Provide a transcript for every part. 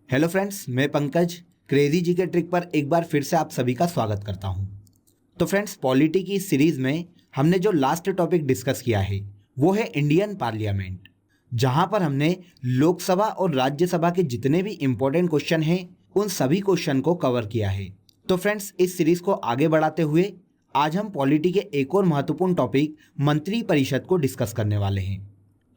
Hello friends, मैं Pankaj crazy जी के trick पर एक बार फिर से आप सभी का स्वागत करता हूं। तो फ्रेंड्स, पॉलिटी की इस सीरीज में हमने जो लास्ट टॉपिक डिस्कस किया है वो है इंडियन पार्लियामेंट, जहां पर हमने लोकसभा और राज्यसभा के जितने भी इंपॉर्टेंट क्वेश्चन हैं उन सभी क्वेश्चन को कवर किया है। तो फ्रेंड्स, इस सीरीज को आगे बढ़ाते हुए आज हम पॉलिटी के एक और महत्वपूर्ण टॉपिक मंत्री परिषद को डिस्कस करने वाले हैं।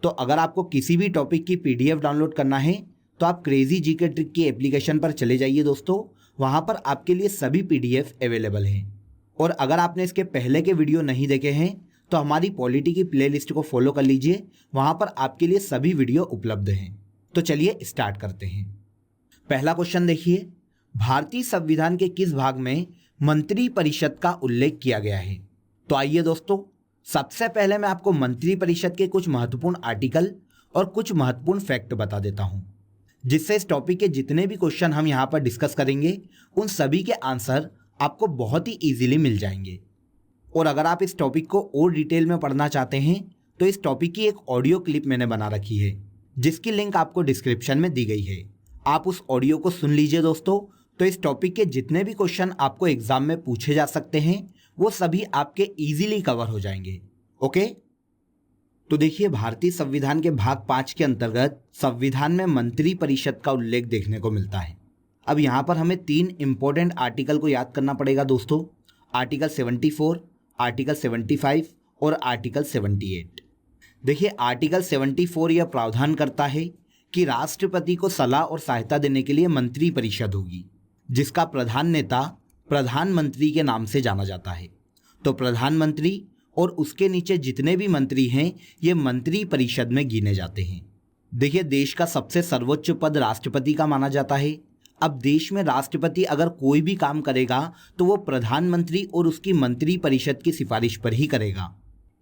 तो अगर आपको किसी भी टॉपिक की पीडीएफ डाउनलोड करना है तो आप क्रेजी जी के ट्रिक की एप्लीकेशन पर चले जाइए दोस्तों, वहां पर आपके लिए सभी पीडीएफ अवेलेबल हैं। और अगर आपने इसके पहले के वीडियो नहीं देखे हैं तो हमारी पॉलिटी की प्लेलिस्ट को फॉलो कर लीजिए, वहां पर आपके लिए सभी वीडियो उपलब्ध हैं। तो चलिए स्टार्ट करते हैं। पहला क्वेश्चन देखिए, भारतीय संविधान के किस भाग में मंत्री परिषद का उल्लेख किया गया है? तो आइए दोस्तों, सबसे पहले मैं आपको मंत्री परिषद के कुछ महत्वपूर्ण आर्टिकल और कुछ महत्वपूर्ण फैक्ट बता देता हूं, जिससे इस टॉपिक के जितने भी क्वेश्चन हम यहां पर डिस्कस करेंगे उन सभी के आंसर आपको बहुत ही इजीली मिल जाएंगे। और अगर आप इस टॉपिक को और डिटेल में पढ़ना चाहते हैं तो इस टॉपिक की एक ऑडियो क्लिप मैंने बना रखी है, जिसकी लिंक आपको डिस्क्रिप्शन में दी गई है। आप उस ऑडियो को सुन लीजिए दोस्तों, तो इस टॉपिक के जितने भी क्वेश्चन आपको एग्जाम में पूछे जा सकते हैं वो सभी आपके इजीली कवर हो जाएंगे। ओके, तो देखिए, भारतीय संविधान के भाग 5 के अंतर्गत संविधान में मंत्री परिषद का उल्लेख देखने को मिलता है। अब यहाँ पर हमें 3 इंपॉर्टेंट आर्टिकल को याद करना पड़ेगा दोस्तों, आर्टिकल 74, आर्टिकल 75 और आर्टिकल 78। देखिए, आर्टिकल 74 यह प्रावधान करता है कि राष्ट्रपति को सलाह और सहायता देने के लिए मंत्री परिषद होगी, जिसका प्रधान नेता प्रधानमंत्री के नाम से जाना जाता है। तो प्रधानमंत्री और उसके नीचे जितने भी मंत्री हैं ये मंत्री परिषद में गिने जाते हैं। देखिए, देश का सबसे सर्वोच्च पद राष्ट्रपति का माना जाता है। अब देश में राष्ट्रपति अगर कोई भी काम करेगा तो वो प्रधानमंत्री और उसकी मंत्री परिषद की सिफारिश पर ही करेगा।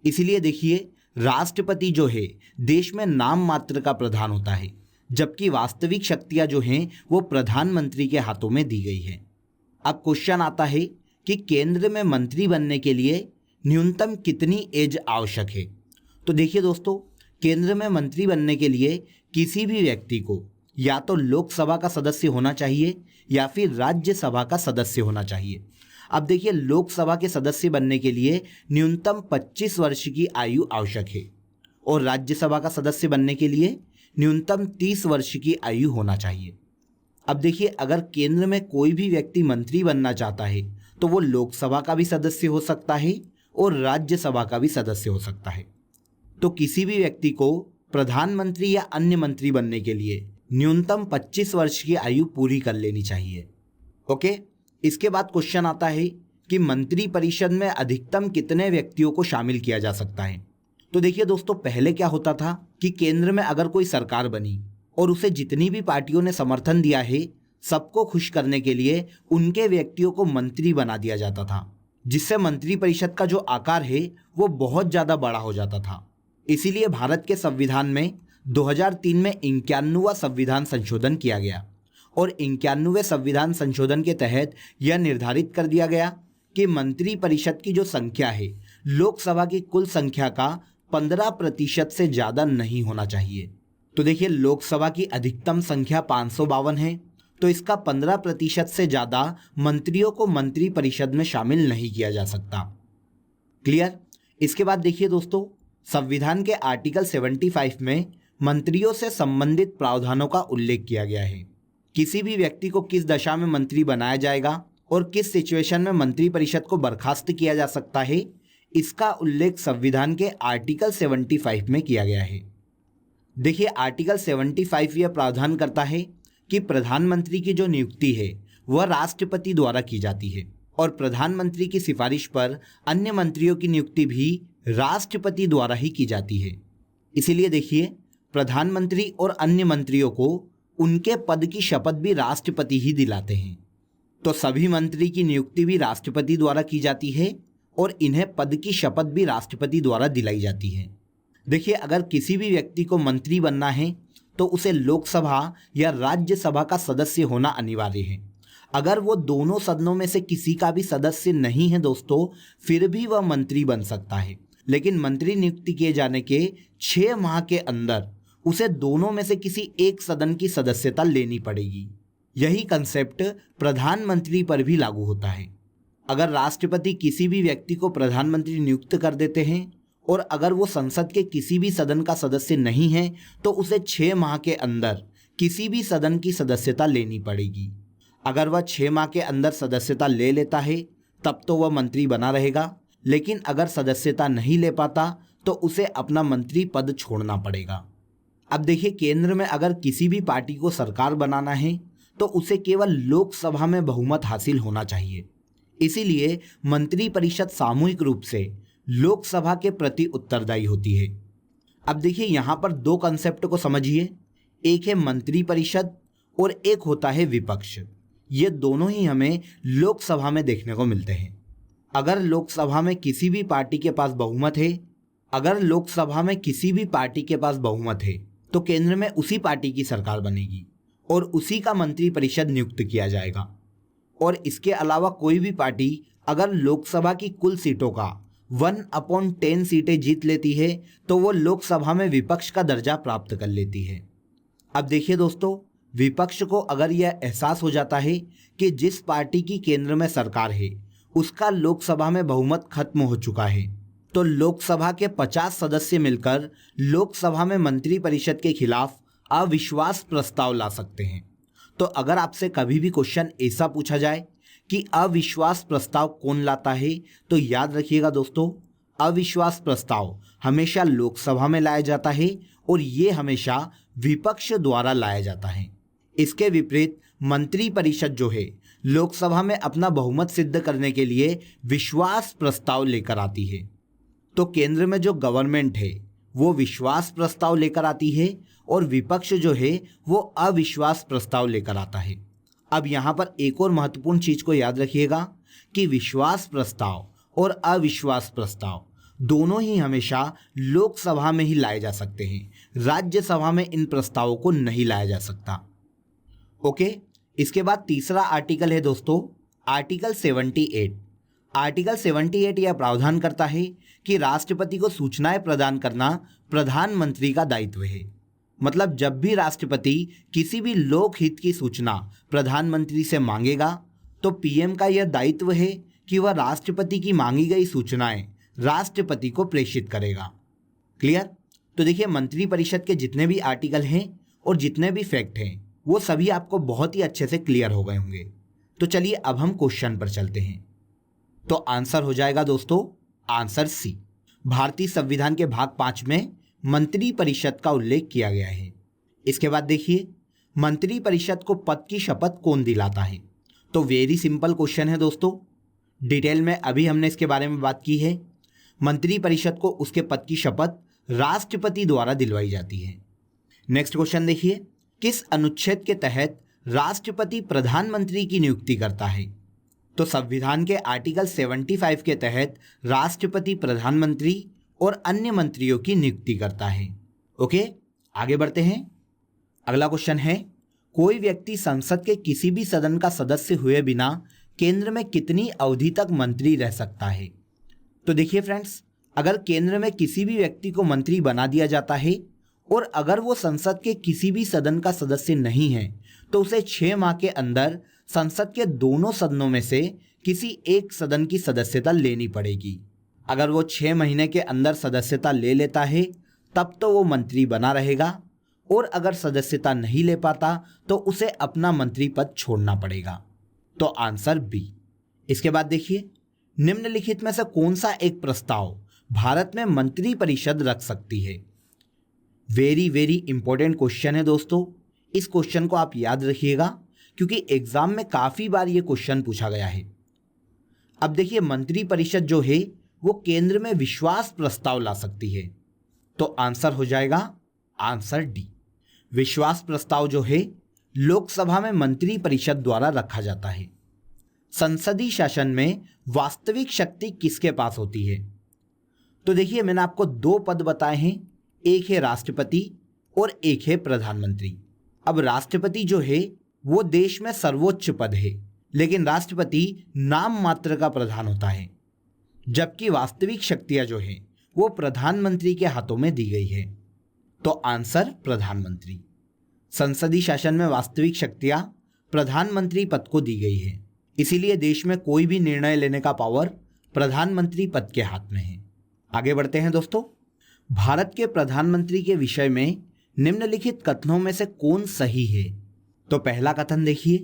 इसीलिए देखिए, राष्ट्रपति जो है देश में नाम मात्र का प्रधान होता है, जबकि वास्तविक शक्तियां जो हैं वो प्रधानमंत्री के हाथों में दी गई है। अब क्वेश्चन आता है कि केंद्र में मंत्री बनने के लिए न्यूनतम कितनी एज आवश्यक है? तो देखिए दोस्तों, केंद्र में मंत्री बनने के लिए किसी भी व्यक्ति को या तो लोकसभा का सदस्य होना चाहिए या फिर राज्यसभा का सदस्य होना चाहिए। अब देखिए, लोकसभा के सदस्य बनने के लिए न्यूनतम 25 वर्ष की आयु आवश्यक है और राज्यसभा का सदस्य बनने के लिए न्यूनतम 30 वर्ष की आयु होना चाहिए। अब देखिए, अगर केंद्र में कोई भी व्यक्ति मंत्री बनना चाहता है तो वो लोकसभा का भी सदस्य हो सकता है और राज्यसभा का भी सदस्य हो सकता है। तो किसी भी व्यक्ति को प्रधानमंत्री या अन्य मंत्री बनने के लिए न्यूनतम 25 वर्ष की आयु पूरी कर लेनी चाहिए। ओके, इसके बाद क्वेश्चन आता है कि मंत्री परिषद में अधिकतम कितने व्यक्तियों को शामिल किया जा सकता है? तो देखिए दोस्तों, पहले क्या होता था कि केंद्र में अगर कोई सरकार बनी और उसे जितनी भी पार्टियों ने समर्थन दिया है, सबको खुश करने के लिए उनके व्यक्तियों को मंत्री बना दिया जाता था, जिससे मंत्री परिषद का जो आकार है वो बहुत ज़्यादा बड़ा हो जाता था। इसीलिए भारत के संविधान में 2003 में 51वां संविधान संशोधन किया गया और 51वें संविधान संशोधन के तहत यह निर्धारित कर दिया गया कि मंत्री परिषद की जो संख्या है लोकसभा की कुल संख्या का 15% से ज़्यादा नहीं होना चाहिए। तो देखिए, लोकसभा की अधिकतम संख्या 552 है, तो इसका 15% से ज़्यादा मंत्रियों को मंत्री परिषद में शामिल नहीं किया जा सकता। क्लियर? इसके बाद देखिए दोस्तों, संविधान के आर्टिकल 75 में मंत्रियों से संबंधित प्रावधानों का उल्लेख किया गया है। किसी भी व्यक्ति को किस दशा में मंत्री बनाया जाएगा और किस सिचुएशन में मंत्री परिषद को बर्खास्त किया जा सकता है, इसका उल्लेख संविधान के आर्टिकल 75 में किया गया है। देखिए, आर्टिकल 75 यह प्रावधान करता है कि प्रधानमंत्री की जो नियुक्ति है वह राष्ट्रपति द्वारा की जाती है और प्रधानमंत्री की सिफारिश पर अन्य मंत्रियों की नियुक्ति भी राष्ट्रपति द्वारा ही की जाती है। इसीलिए देखिए, प्रधानमंत्री और अन्य मंत्रियों को उनके पद की शपथ भी राष्ट्रपति ही दिलाते हैं। तो सभी मंत्री की नियुक्ति भी राष्ट्रपति द्वारा की जाती है और इन्हें पद की शपथ भी राष्ट्रपति द्वारा दिलाई जाती है। देखिए, अगर किसी भी व्यक्ति को मंत्री बनना है तो उसे लोकसभा या राज्यसभा का सदस्य होना अनिवार्य है। अगर वो दोनों सदनों में से किसी का भी सदस्य नहीं है दोस्तों, फिर भी वह मंत्री बन सकता है, लेकिन मंत्री नियुक्ति किए जाने के 6 माह के अंदर उसे दोनों में से किसी एक सदन की सदस्यता लेनी पड़ेगी। यही कंसेप्ट प्रधानमंत्री पर भी लागू होता है। अगर राष्ट्रपति किसी भी व्यक्ति को प्रधानमंत्री नियुक्त कर देते हैं और अगर वो संसद के किसी भी सदन का सदस्य नहीं है तो उसे 6 माह के अंदर किसी भी सदन की सदस्यता लेनी पड़ेगी। अगर वह 6 माह के अंदर सदस्यता ले लेता है तब तो वह मंत्री बना रहेगा, लेकिन अगर सदस्यता नहीं ले पाता तो उसे अपना मंत्री पद छोड़ना पड़ेगा। अब देखिए, केंद्र में अगर किसी भी पार्टी को सरकार बनाना है तो उसे केवल लोकसभा में बहुमत हासिल होना चाहिए। इसीलिए मंत्रिपरिषद सामूहिक रूप से लोकसभा के प्रति उत्तरदायी होती है। अब देखिए, यहाँ पर 2 कंसेप्ट को समझिए, एक है मंत्रिपरिषद और एक होता है विपक्ष। ये दोनों ही हमें लोकसभा में देखने को मिलते हैं। अगर लोकसभा में किसी भी पार्टी के पास बहुमत है, तो केंद्र में उसी पार्टी की सरकार बनेगी और उसी का मंत्रिपरिषद नियुक्त किया जाएगा। और इसके अलावा कोई भी पार्टी अगर लोकसभा की कुल सीटों का 1/10 सीटें जीत लेती है तो वो लोकसभा में विपक्ष का दर्जा प्राप्त कर लेती है। अब देखिए दोस्तों, विपक्ष को अगर यह एहसास हो जाता है कि जिस पार्टी की केंद्र में सरकार है उसका लोकसभा में बहुमत खत्म हो चुका है, तो लोकसभा के 50 सदस्य मिलकर लोकसभा में मंत्रिपरिषद के खिलाफ अविश्वास प्रस्ताव ला सकते हैं। तो अगर आपसे कभी भी क्वेश्चन ऐसा पूछा जाए कि अविश्वास प्रस्ताव कौन लाता है, तो याद रखिएगा दोस्तों, अविश्वास प्रस्ताव हमेशा लोकसभा में लाया जाता है और ये हमेशा विपक्ष द्वारा लाया जाता है। इसके विपरीत मंत्रिपरिषद जो है लोकसभा में अपना बहुमत सिद्ध करने के लिए विश्वास प्रस्ताव लेकर आती है। तो केंद्र में जो गवर्नमेंट है वो विश्वास प्रस्ताव लेकर आती है और विपक्ष जो है वो अविश्वास प्रस्ताव लेकर आता है। अब यहाँ पर एक और महत्वपूर्ण चीज को याद रखिएगा कि विश्वास प्रस्ताव और अविश्वास प्रस्ताव दोनों ही हमेशा लोकसभा में ही लाए जा सकते हैं। राज्यसभा में इन प्रस्तावों को नहीं लाया जा सकता। ओके, इसके बाद तीसरा आर्टिकल है दोस्तों, आर्टिकल 78। आर्टिकल 78 यह प्रावधान करता है कि राष्ट्रपति को सूचनाएं प्रदान करना प्रधानमंत्री का दायित्व है। मतलब जब भी राष्ट्रपति किसी भी लोकहित की सूचना प्रधानमंत्री से मांगेगा तो पीएम का यह दायित्व है कि वह राष्ट्रपति की मांगी गई सूचनाएं राष्ट्रपति को प्रेषित करेगा। क्लियर? तो देखिए, मंत्रिपरिषद के जितने भी आर्टिकल हैं और जितने भी फैक्ट हैं वो सभी आपको बहुत ही अच्छे से क्लियर हो गए होंगे। तो चलिए अब हम क्वेश्चन पर चलते हैं। तो आंसर हो जाएगा दोस्तों, आंसर सी। भारतीय संविधान के भाग 5 में मंत्रिपरिषद का उल्लेख किया गया है। इसके बाद देखिए, मंत्रिपरिषद को पद की शपथ कौन दिलाता है? तो वेरी सिंपल क्वेश्चन है दोस्तों, डिटेल में अभी हमने इसके बारे में बात की है। मंत्रिपरिषद को उसके पद की शपथ राष्ट्रपति द्वारा दिलवाई जाती है। नेक्स्ट क्वेश्चन देखिए, किस अनुच्छेद के तहत राष्ट्रपति प्रधानमंत्री की नियुक्ति करता है? तो संविधान के आर्टिकल 75 के तहत राष्ट्रपति प्रधानमंत्री और अन्य मंत्रियों की नियुक्ति करता है। ओके, आगे बढ़ते हैं। अगला क्वेश्चन है, कोई व्यक्ति संसद के किसी भी सदन का सदस्य हुए बिना केंद्र में कितनी अवधि तक मंत्री रह सकता है? तो देखिए फ्रेंड्स, अगर केंद्र में किसी भी व्यक्ति को मंत्री बना दिया जाता है और अगर वो संसद के किसी भी सदन का सदस्य नहीं है तो उसे 6 माह के अंदर संसद के दोनों सदनों में से किसी एक सदन की सदस्यता लेनी पड़ेगी। अगर वो 6 महीने के अंदर सदस्यता ले लेता है तब तो वो मंत्री बना रहेगा और अगर सदस्यता नहीं ले पाता तो उसे अपना मंत्री पद छोड़ना पड़ेगा। तो आंसर बी। इसके बाद देखिए, निम्नलिखित में से कौन सा एक प्रस्ताव भारत में मंत्रिपरिषद रख सकती है? वेरी वेरी इंपॉर्टेंट क्वेश्चन है दोस्तों, इस क्वेश्चन को आप याद रखिएगा क्योंकि एग्जाम में काफी बार ये क्वेश्चन पूछा गया है। अब देखिए, मंत्रिपरिषद जो है वो केंद्र में विश्वास प्रस्ताव ला सकती है। तो आंसर हो जाएगा आंसर डी। विश्वास प्रस्ताव जो है लोकसभा में मंत्रिपरिषद द्वारा रखा जाता है। संसदीय शासन में वास्तविक शक्ति किसके पास होती है? तो देखिए, मैंने आपको 2 पद बताए हैं, एक है राष्ट्रपति और एक है प्रधानमंत्री। अब राष्ट्रपति जो है वो देश में सर्वोच्च पद है, लेकिन राष्ट्रपति नाम मात्र का प्रधान होता है, जबकि वास्तविक शक्तियां जो है वो प्रधानमंत्री के हाथों में दी गई है। तो आंसर प्रधानमंत्री। संसदीय शासन में वास्तविक शक्तियां प्रधानमंत्री पद को दी गई है। इसीलिए देश में कोई भी निर्णय लेने का पावर प्रधानमंत्री पद के हाथ में है। आगे बढ़ते हैं दोस्तों। भारत के प्रधानमंत्री के विषय में निम्नलिखित कथनों में से कौन सही है? तो पहला कथन देखिए,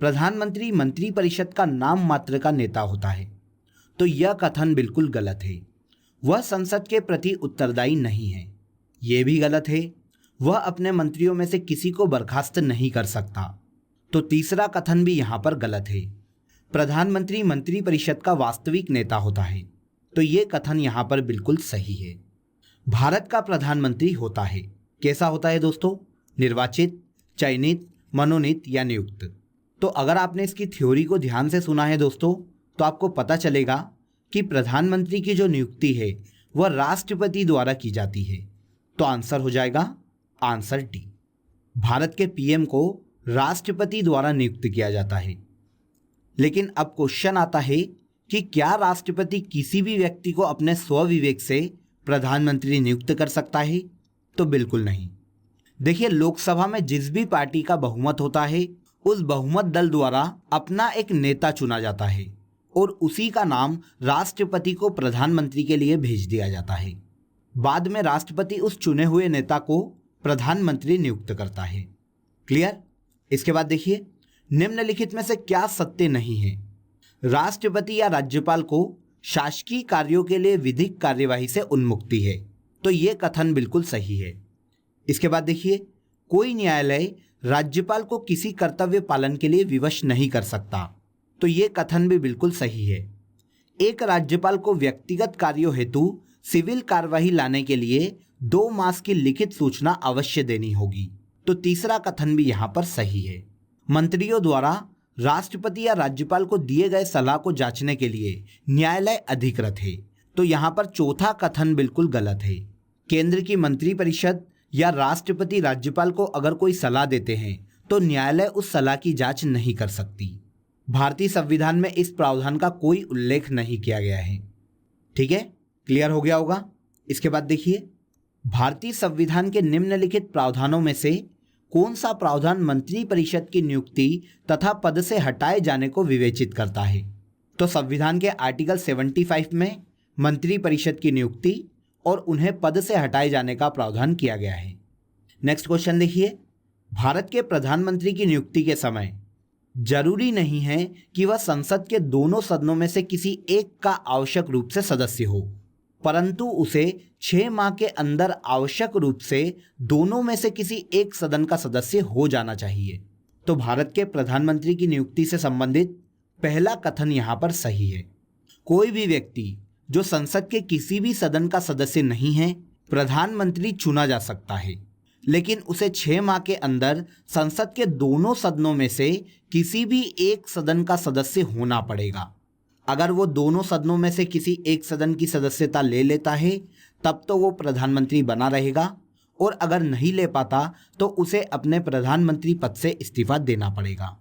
प्रधानमंत्री मंत्रिपरिषद का नाम मात्र का नेता होता है। तो यह कथन बिल्कुल गलत है। वह संसद के प्रति उत्तरदायी नहीं है। यह भी गलत है। वह अपने मंत्रियों में से किसी को बर्खास्त नहीं कर सकता। तो तीसरा कथन भी यहां पर गलत है। प्रधानमंत्री मंत्रिपरिषद का वास्तविक नेता होता है। तो यह कथन यहां पर बिल्कुल सही है। भारत का प्रधानमंत्री होता है, कैसा होता है दोस्तों? निर्वाचित, चयनित, मनोनीत या नियुक्त। तो अगर आपने इसकी थ्योरी को ध्यान से सुना है दोस्तों, तो आपको पता चलेगा कि प्रधानमंत्री की जो नियुक्ति है वह राष्ट्रपति द्वारा की जाती है। तो आंसर हो जाएगा आंसर डी। भारत के पीएम को राष्ट्रपति द्वारा नियुक्त किया जाता है। लेकिन अब क्वेश्चन आता है कि क्या राष्ट्रपति किसी भी व्यक्ति को अपने स्वविवेक से प्रधानमंत्री नियुक्त कर सकता है? तो बिल्कुल नहीं। देखिए, लोकसभा में जिस भी पार्टी का बहुमत होता है उस बहुमत दल द्वारा अपना एक नेता चुना जाता है और उसी का नाम राष्ट्रपति को प्रधानमंत्री के लिए भेज दिया जाता है। बाद में राष्ट्रपति उस चुने हुए नेता को प्रधानमंत्री नियुक्त करता है। क्लियर? इसके बाद देखिए, निम्नलिखित में से क्या सत्य नहीं है? राष्ट्रपति या राज्यपाल को शासकीय कार्यों के लिए विधिक कार्यवाही से उन्मुक्ति है। तो यह कथन बिल्कुल सही है। इसके बाद देखिए, कोई न्यायालय राज्यपाल को किसी कर्तव्य पालन के लिए विवश नहीं कर सकता। तो यह कथन भी बिल्कुल सही है। एक राज्यपाल को व्यक्तिगत कार्यों हेतु सिविल कार्यवाही लाने के लिए 2 मास की लिखित सूचना अवश्य देनी होगी। तो तीसरा कथन भी यहां पर सही है। मंत्रियों द्वारा राष्ट्रपति या राज्यपाल को दिए गए सलाह को जांचने के लिए न्यायालय अधिकृत है। तो यहां पर चौथा कथन बिल्कुल गलत है। केंद्र की मंत्रिपरिषद या राष्ट्रपति राज्यपाल को अगर कोई सलाह देते हैं तो न्यायालय उस सलाह की जांच नहीं कर सकती। भारतीय संविधान में इस प्रावधान का कोई उल्लेख नहीं किया गया है। ठीक है, क्लियर हो गया होगा। इसके बाद देखिए, भारतीय संविधान के निम्नलिखित प्रावधानों में से कौन सा प्रावधान मंत्रिपरिषद की नियुक्ति तथा पद से हटाए जाने को विवेचित करता है? तो संविधान के आर्टिकल 75 में मंत्रिपरिषद की नियुक्ति और उन्हें पद से हटाए जाने का प्रावधान किया गया है। नेक्स्ट क्वेश्चन देखिए, भारत के प्रधानमंत्री की नियुक्ति के समय जरूरी नहीं है कि वह संसद के दोनों सदनों में से किसी एक का आवश्यक रूप से सदस्य हो, परंतु उसे 6 माह के अंदर आवश्यक रूप से दोनों में से किसी एक सदन का सदस्य हो जाना चाहिए। तो भारत के प्रधानमंत्री की नियुक्ति से संबंधित पहला कथन यहां पर सही है। कोई भी व्यक्ति जो संसद के किसी भी सदन का सदस्य नहीं है, प्रधानमंत्री चुना जा सकता है, लेकिन उसे 6 माह के अंदर संसद के दोनों सदनों में से किसी भी एक सदन का सदस्य होना पड़ेगा। अगर वो दोनों सदनों में से किसी एक सदन की सदस्यता ले लेता है तब तो वो प्रधानमंत्री बना रहेगा, और अगर नहीं ले पाता तो उसे अपने प्रधानमंत्री पद से इस्तीफा देना पड़ेगा।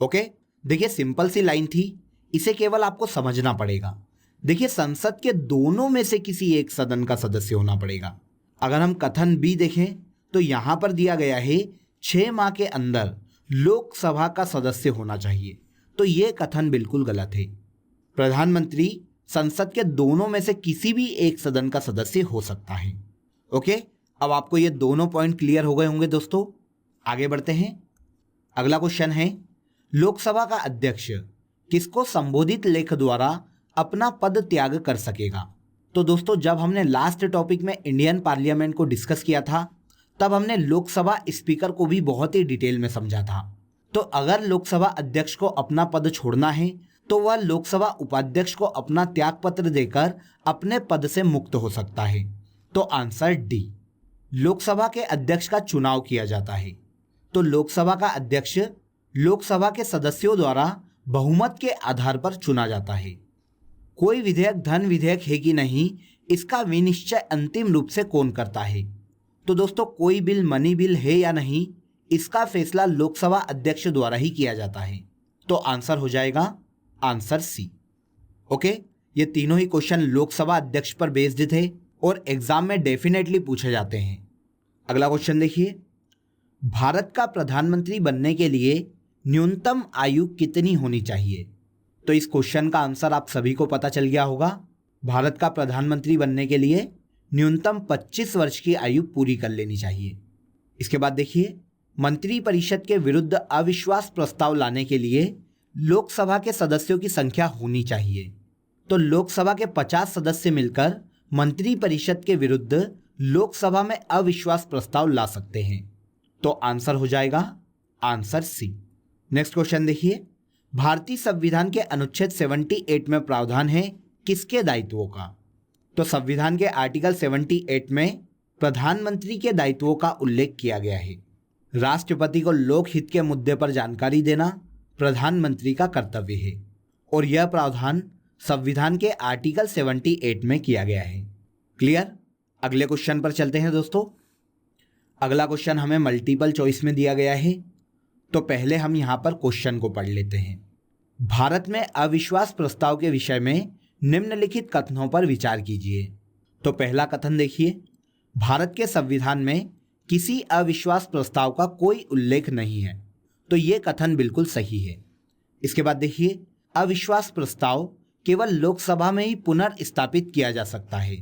ओके, देखिए सिंपल सी लाइन थी, इसे केवल आपको समझना पड़ेगा। देखिए, संसद के दोनों में से किसी एक सदन का सदस्य होना पड़ेगा। अगर हम कथन बी देखें तो यहां पर दिया गया है 6 माह के अंदर लोकसभा का सदस्य होना चाहिए। तो यह कथन बिल्कुल गलत है। प्रधानमंत्री संसद के दोनों में से किसी भी एक सदन का सदस्य हो सकता है। ओके, अब आपको ये दोनों पॉइंट क्लियर हो गए होंगे दोस्तों। आगे बढ़ते हैं। अगला क्वेश्चन है, लोकसभा का अध्यक्ष किसको संबोधित लेख द्वारा अपना पद त्याग कर सकेगा? तो दोस्तों, जब हमने लास्ट टॉपिक में इंडियन पार्लियामेंट को डिस्कस किया था तब हमने लोकसभा स्पीकर को भी बहुत ही डिटेल में समझा था। तो अगर लोकसभा अध्यक्ष को अपना पद छोड़ना है तो वह लोकसभा उपाध्यक्ष को अपना त्यागपत्र देकर अपने पद से मुक्त हो सकता है। तो आंसर डी, लोकसभा के अध्यक्ष का चुनाव किया जाता है। तो लोकसभा का अध्यक्ष लोकसभा के सदस्यों द्वारा बहुमत के आधार पर चुना जाता है। कोई विधेयक धन विधेयक है कि नहीं, इसका विनिश्चय अंतिम रूप से कौन करता है? तो दोस्तों, कोई बिल मनी बिल है या नहीं, इसका फैसला लोकसभा अध्यक्ष द्वारा ही किया जाता है। तो आंसर हो जाएगा आंसर सी। ओके, ये तीनों ही क्वेश्चन लोकसभा अध्यक्ष पर बेस्ड थे और एग्जाम में डेफिनेटली पूछे जाते हैं। अगला क्वेश्चन देखिए, भारत का प्रधानमंत्री बनने के लिए न्यूनतम आयु कितनी होनी चाहिए? तो इस क्वेश्चन का आंसर आप सभी को पता चल गया होगा। भारत का प्रधानमंत्री बनने के लिए न्यूनतम 25 वर्ष की आयु पूरी कर लेनी चाहिए। इसके बाद देखिए, मंत्रिपरिषद के विरुद्ध अविश्वास प्रस्ताव लाने के लिए लोकसभा के सदस्यों की संख्या होनी चाहिए। तो लोकसभा के 50 सदस्य मिलकर मंत्रिपरिषद के विरुद्ध लोकसभा में अविश्वास प्रस्ताव ला सकते हैं। तो आंसर हो जाएगा आंसर सी। नेक्स्ट क्वेश्चन देखिए, भारतीय संविधान के अनुच्छेद 78 में प्रावधान है किसके दायित्वों का? तो संविधान के आर्टिकल 78 में प्रधानमंत्री के दायित्वों का उल्लेख किया गया है। राष्ट्रपति को लोकहित के मुद्दे पर जानकारी देना प्रधानमंत्री का कर्तव्य है और यह प्रावधान संविधान के आर्टिकल 78 में किया गया है। क्लियर? अगले क्वेश्चन पर चलते हैं दोस्तों। अगला क्वेश्चन हमें मल्टीपल चॉइस में दिया गया है, तो पहले हम यहाँ पर क्वेश्चन को पढ़ लेते हैं। भारत में अविश्वास प्रस्ताव के विषय में निम्नलिखित कथनों पर विचार कीजिए। तो पहला कथन देखिए, भारत के संविधान में किसी अविश्वास प्रस्ताव का कोई उल्लेख नहीं है। तो ये कथन बिल्कुल सही है। इसके बाद देखिए, अविश्वास प्रस्ताव केवल लोकसभा में ही पुनर्स्थापित किया जा सकता है।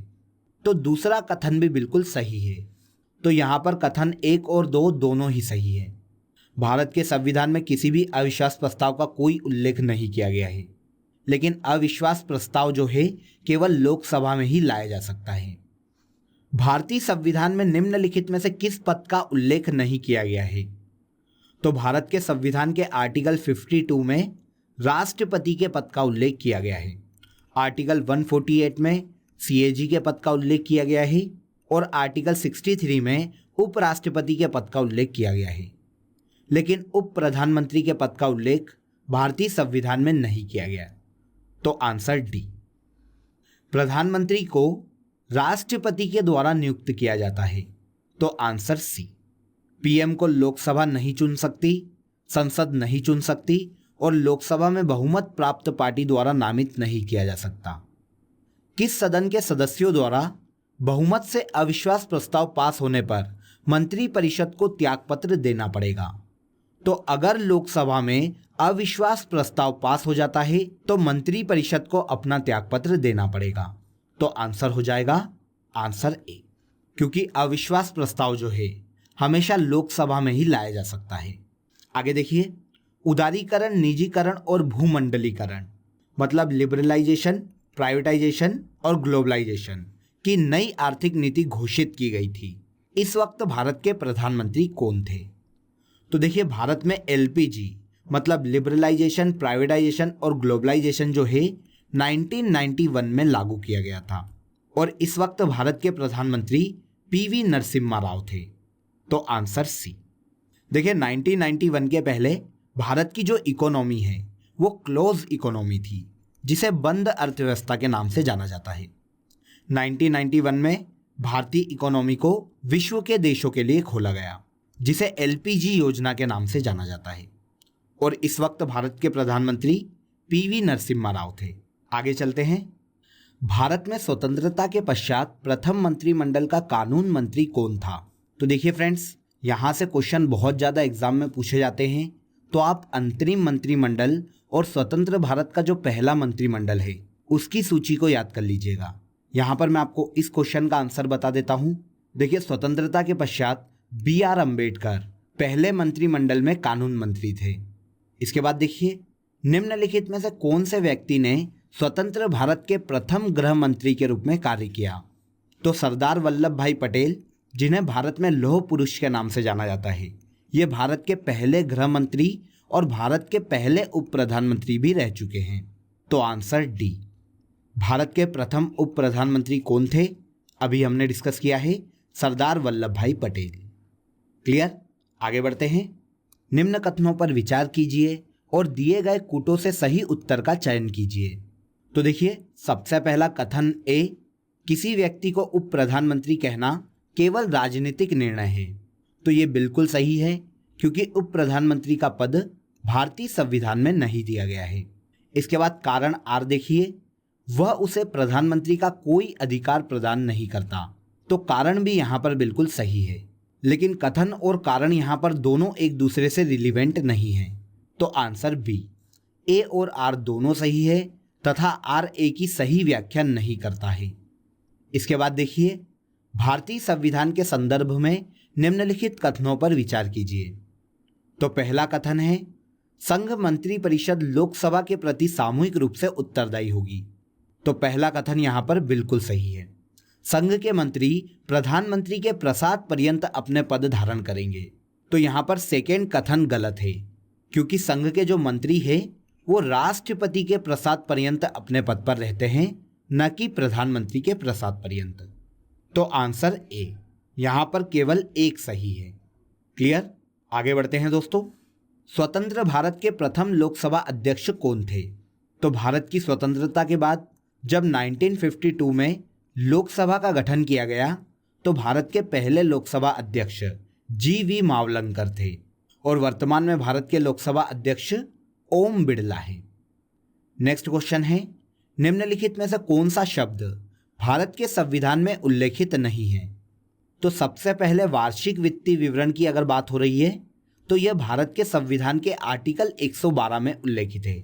तो दूसरा कथन भी बिल्कुल सही है। तो यहाँ पर कथन 1 और 2 दोनों ही सही है। भारत के संविधान में किसी भी अविश्वास प्रस्ताव का कोई उल्लेख नहीं किया गया है, लेकिन अविश्वास प्रस्ताव जो है केवल लोकसभा में ही लाया जा सकता है। भारतीय संविधान में निम्नलिखित में से किस पद का उल्लेख नहीं किया गया है? तो भारत के संविधान के आर्टिकल 52 में राष्ट्रपति के पद का उल्लेख किया गया है। आर्टिकल 148 में सीएजी के पद का उल्लेख किया गया है और आर्टिकल 63 में उपराष्ट्रपति के पद का उल्लेख किया गया है, लेकिन उप प्रधानमंत्री के पद का उल्लेख भारतीय संविधान में नहीं किया गया। तो आंसर डी। प्रधानमंत्री को राष्ट्रपति के द्वारा नियुक्त किया जाता है। तो आंसर सी। पीएम को लोकसभा नहीं चुन सकती, संसद नहीं चुन सकती और लोकसभा में बहुमत प्राप्त पार्टी द्वारा नामित नहीं किया जा सकता। किस सदन के सदस्यों द्वारा बहुमत से अविश्वास प्रस्ताव पास होने पर मंत्रिपरिषद को त्यागपत्र देना पड़ेगा? तो अगर लोकसभा में अविश्वास प्रस्ताव पास हो जाता है तो मंत्रिपरिषद को अपना त्यागपत्र देना पड़ेगा। तो आंसर हो जाएगा आंसर ए, क्योंकि अविश्वास प्रस्ताव जो है हमेशा लोकसभा में ही लाया जा सकता है। आगे देखिए, उदारीकरण, निजीकरण और भूमंडलीकरण मतलब लिबरलाइजेशन, प्राइवेटाइजेशन और ग्लोबलाइजेशन की नई आर्थिक नीति घोषित की गई थी। इस वक्त भारत के प्रधानमंत्री कौन थे? तो देखिए, भारत में एलपीजी मतलब लिबरलाइजेशन, प्राइवेटाइजेशन और ग्लोबलाइजेशन जो है 1991 में लागू किया गया था और इस वक्त भारत के प्रधानमंत्री पीवी नरसिम्हा राव थे। तो आंसर सी। देखिए, 1991 के पहले भारत की जो इकोनॉमी है वो क्लोज इकोनॉमी थी, जिसे बंद अर्थव्यवस्था के नाम से जाना जाता है। 1991 में भारतीय इकोनॉमी को विश्व के देशों के लिए खोला गया, जिसे एलपीजी योजना के नाम से जाना जाता है और इस वक्त भारत के प्रधानमंत्री पीवी नरसिम्हा राव थे। आगे चलते हैं। भारत में स्वतंत्रता के पश्चात प्रथम मंत्रिमंडल का कानून मंत्री कौन था? तो देखिए फ्रेंड्स, यहाँ से क्वेश्चन बहुत ज़्यादा एग्जाम में पूछे जाते हैं, तो आप अंतरिम मंत्रिमंडल और स्वतंत्र भारत का जो पहला मंत्रिमंडल है उसकी सूची को याद कर लीजिएगा। यहाँ पर मैं आपको इस क्वेश्चन का आंसर बता देता हूँ। देखिए, स्वतंत्रता के पश्चात BR अम्बेडकर पहले मंत्रिमंडल में कानून मंत्री थे। इसके बाद देखिए, निम्नलिखित में से कौन से व्यक्ति ने स्वतंत्र भारत के प्रथम गृह मंत्री के रूप में कार्य किया? तो सरदार वल्लभ भाई पटेल, जिन्हें भारत में लौह पुरुष के नाम से जाना जाता है, ये भारत के पहले गृह मंत्री और भारत के पहले उप प्रधानमंत्री भी रह चुके हैं। तो आंसर डी। भारत के प्रथम उप प्रधानमंत्री कौन थे? अभी हमने डिस्कस किया है, सरदार वल्लभ भाई पटेल। क्लियर? आगे बढ़ते हैं। निम्न कथनों पर विचार कीजिए और दिए गए कूटों से सही उत्तर का चयन कीजिए। तो देखिए, सबसे पहला कथन ए, किसी व्यक्ति को उप प्रधानमंत्री कहना केवल राजनीतिक निर्णय है। तो ये बिल्कुल सही है, क्योंकि उप प्रधानमंत्री का पद भारतीय संविधान में नहीं दिया गया है। इसके बाद कारण आर देखिए, वह उसे प्रधानमंत्री का कोई अधिकार प्रदान नहीं करता। तो कारण भी यहाँ पर बिल्कुल सही है, लेकिन कथन और कारण यहाँ पर दोनों एक दूसरे से रिलीवेंट नहीं है। तो आंसर बी, ए और आर दोनों सही है तथा आर ए की सही व्याख्या नहीं करता है। इसके बाद देखिए, भारतीय संविधान के संदर्भ में निम्नलिखित कथनों पर विचार कीजिए। तो पहला कथन है, संघ मंत्री परिषद लोकसभा के प्रति सामूहिक रूप से उत्तरदायी होगी। तो पहला कथन यहां पर बिल्कुल सही है। संघ के मंत्री प्रधानमंत्री के प्रसाद पर्यंत अपने पद धारण करेंगे। तो यहां पर सेकेंड कथन गलत है, क्योंकि संघ के जो मंत्री हैं वो राष्ट्रपति के प्रसाद पर्यंत अपने पद पर रहते हैं, न कि प्रधानमंत्री के प्रसाद पर्यंत। तो आंसर ए, यहां पर केवल एक सही है। क्लियर? आगे बढ़ते हैं दोस्तों। स्वतंत्र भारत के प्रथम लोकसभा अध्यक्ष कौन थे? तो भारत की स्वतंत्रता के बाद जब 1952 में लोकसभा का गठन किया गया तो भारत के पहले लोकसभा अध्यक्ष जी.वी. मावलंकर थे और वर्तमान में भारत के लोकसभा अध्यक्ष ओम बिड़ला है। नेक्स्ट क्वेश्चन है, निम्नलिखित में से कौन सा शब्द भारत के संविधान में उल्लेखित नहीं है? तो सबसे पहले वार्षिक वित्तीय विवरण की अगर बात हो रही है तो यह भारत के संविधान के आर्टिकल 112 में उल्लेखित है।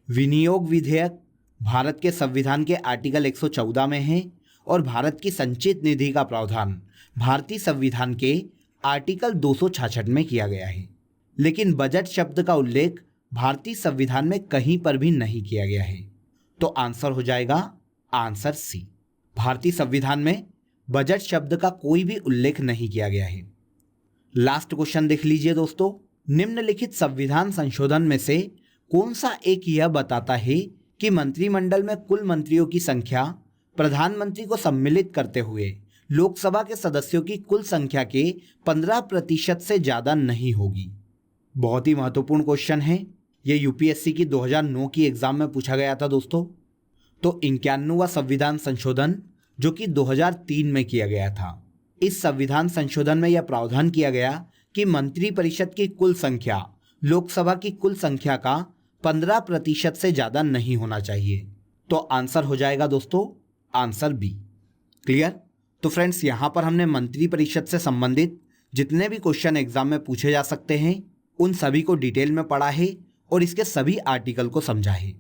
विनियोग विधेयक भारत के संविधान के आर्टिकल 114 में है और भारत की संचित निधि का प्रावधान भारतीय संविधान के आर्टिकल 266 में किया गया है। लेकिन बजट शब्द का उल्लेख भारतीय संविधान में कहीं पर भी नहीं किया गया है। तो आंसर हो जाएगा आंसर सी, भारतीय संविधान में बजट शब्द का कोई भी उल्लेख नहीं किया गया है। लास्ट क्वेश्चन देख लीजिए दोस्तों, निम्नलिखित संविधान संशोधन में से कौन सा एक यह बताता है कि मंत्रिमंडल में कुल मंत्रियों की संख्या प्रधानमंत्री को सम्मिलित करते हुए लोकसभा के सदस्यों की कुल संख्या के 15% से ज़्यादा नहीं होगी? बहुत ही महत्वपूर्ण क्वेश्चन है, ये यूपीएससी की 2009 की एग्जाम में पूछा गया था दोस्तों। तो 51वां संविधान संशोधन जो कि 2003 में किया गया था, इस संविधान संशोधन में यह प्रावधान किया गया कि मंत्रिपरिषद की कुल संख्या लोकसभा की कुल संख्या का 15% से ज़्यादा नहीं होना चाहिए। तो आंसर हो जाएगा दोस्तों आंसर बी। क्लियर? तो फ्रेंड्स, यहाँ पर हमने मंत्रिपरिषद से संबंधित जितने भी क्वेश्चन एग्जाम में पूछे जा सकते हैं उन सभी को डिटेल में पढ़ा है और इसके सभी आर्टिकल को समझा है।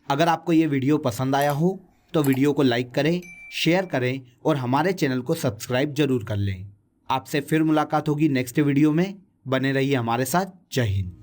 अगर आपको ये वीडियो पसंद आया हो तो वीडियो को लाइक करें, शेयर करें और हमारे चैनल को सब्सक्राइब जरूर कर लें। आपसे फिर मुलाकात होगी नेक्स्ट वीडियो में। बने रहिए हमारे साथ। जय हिंद।